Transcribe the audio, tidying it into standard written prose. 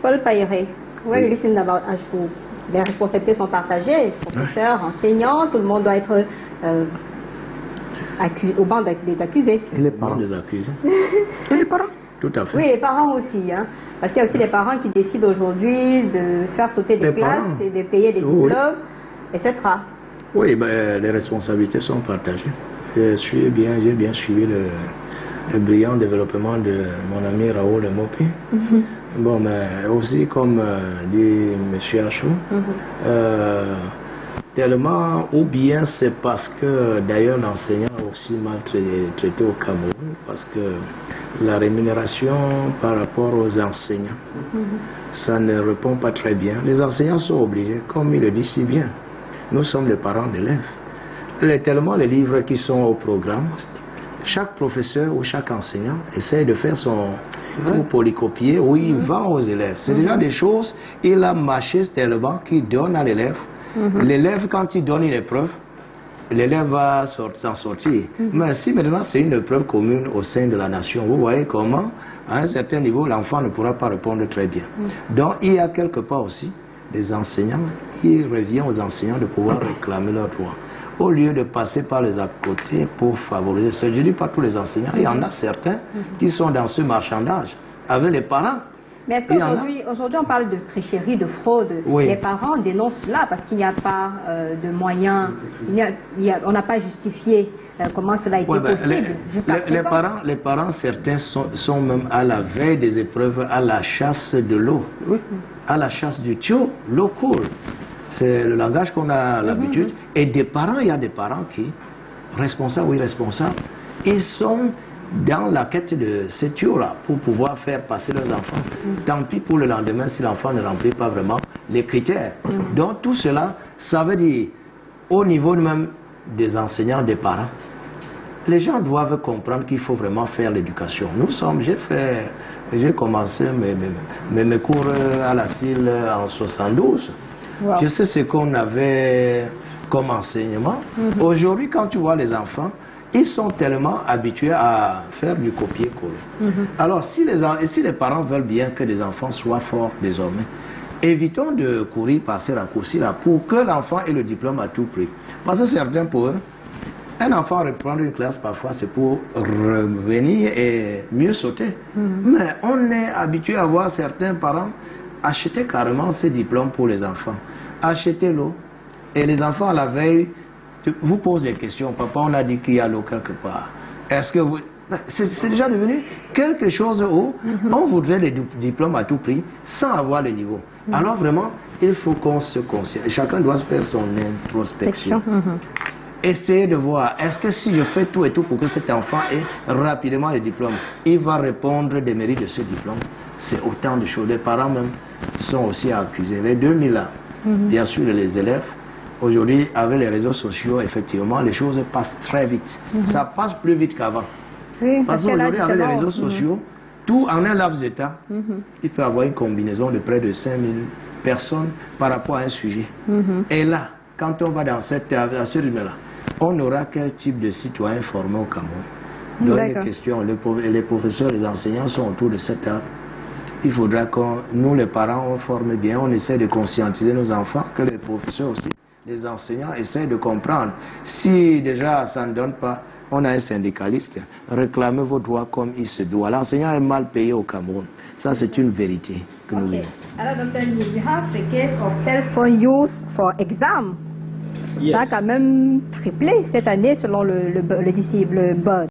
Paul Païré, what you listen about Ashou? Les responsabilités sont partagées, professeurs, enseignants, tout le monde doit être au banc des accusés. Et les parents des accusés. Et les parents. Tout à fait. Oui, les parents aussi, hein, parce qu'il y a aussi les parents qui décident aujourd'hui de faire sauter des classes et de payer des diplômes, etc. Oui, ben, les responsabilités sont partagées. J'ai bien suivi le brillant développement de mon ami Raoul Mopi. Bon, mais aussi, comme dit M. Achou, tellement, ou bien c'est parce que, d'ailleurs, l'enseignant a aussi mal traité au Cameroun, parce que la rémunération par rapport aux enseignants, ça ne répond pas très bien. Les enseignants sont obligés, comme il le dit si bien, nous sommes les parents d'élèves. Tellement les livres qui sont au programme, chaque professeur ou chaque enseignant essaie de faire son polycopier où il vend aux élèves. C'est déjà des choses, il a mâché tellement qu'il donne à l'élève. L'élève, quand il donne une épreuve, l'élève va s'en sortir. Mais si maintenant c'est une épreuve commune au sein de la nation, vous voyez comment, à un certain niveau, l'enfant ne pourra pas répondre très bien. Donc il y a quelque part aussi des enseignants, il revient aux enseignants de pouvoir réclamer leurs droits. Au lieu de passer par les à côté pour favoriser ça. Je ne dis pas tous les enseignants, il y en a certains qui sont dans ce marchandage avec les parents. Mais est-ce qu'aujourd'hui on parle de tricherie, de fraude? Les parents dénoncent cela parce qu'il n'y a pas de moyens, on n'a pas justifié comment cela a été possible jusqu'à présent. Les parents, certains sont même à la veille des épreuves, à la chasse de l'eau, à la chasse du tuyau, l'eau coule. C'est le langage qu'on a l'habitude. Et des parents, il y a des parents qui, responsables ou irresponsables, ils sont dans la quête de ces tuyaux-là pour pouvoir faire passer leurs enfants. Tant pis pour le lendemain si l'enfant ne remplit pas vraiment les critères. Donc tout cela, ça veut dire, au niveau même des enseignants, des parents, les gens doivent comprendre qu'il faut vraiment faire l'éducation. J'ai commencé mes cours à la CIL en 72. Je sais ce qu'on avait comme enseignement. Aujourd'hui, quand tu vois les enfants, ils sont tellement habitués à faire du copier-coller. Alors, si les parents veulent bien que les enfants soient forts désormais, évitons de courir par ces raccourcis-là pour que l'enfant ait le diplôme à tout prix. Parce que certains, pour eux, un enfant reprendre une classe, parfois, c'est pour revenir et mieux sauter. Mais on est habitué à voir certains parents acheter carrément ces diplômes pour les enfants. Achetez-l'eau. Et les enfants, à la veille, vous posent des questions. Papa, on a dit qu'il y a l'eau quelque part. Est-ce que vous... C'est déjà devenu quelque chose où on voudrait les diplômes à tout prix sans avoir le niveau. Alors vraiment, il faut qu'on se consciente. Chacun doit faire son introspection. Essayez de voir, est-ce que si je fais tout et tout pour que cet enfant ait rapidement le diplôme, il va répondre des mérites de ce diplôme? C'est autant de choses. Les parents même sont aussi accusés. Les 2000 ans, bien sûr, les élèves, aujourd'hui, avec les réseaux sociaux, effectivement, les choses passent très vite. Ça passe plus vite qu'avant. Parce qu'aujourd'hui, avec les réseaux sociaux, tout en un laps de temps, il peut y avoir une combinaison de près de 5000 personnes par rapport à un sujet. Et là, quand on va dans ce rythme-là, on aura quel type de citoyen formé au Cameroun? Donc, les questions, les professeurs, les enseignants sont autour de cette table. Il faudra que nous, les parents, on forme bien, on essaie de conscientiser nos enfants, que les professeurs aussi, les enseignants essaient de comprendre. Si déjà ça ne donne pas, on a un syndicaliste, réclamez vos droits comme il se doit. L'enseignant est mal payé au Cameroun. Ça, c'est une vérité que nous vivons. Alors, Dr. Ndi, we have the case of cell phone use for exam. Ça a quand même triplé cette année selon le BUD.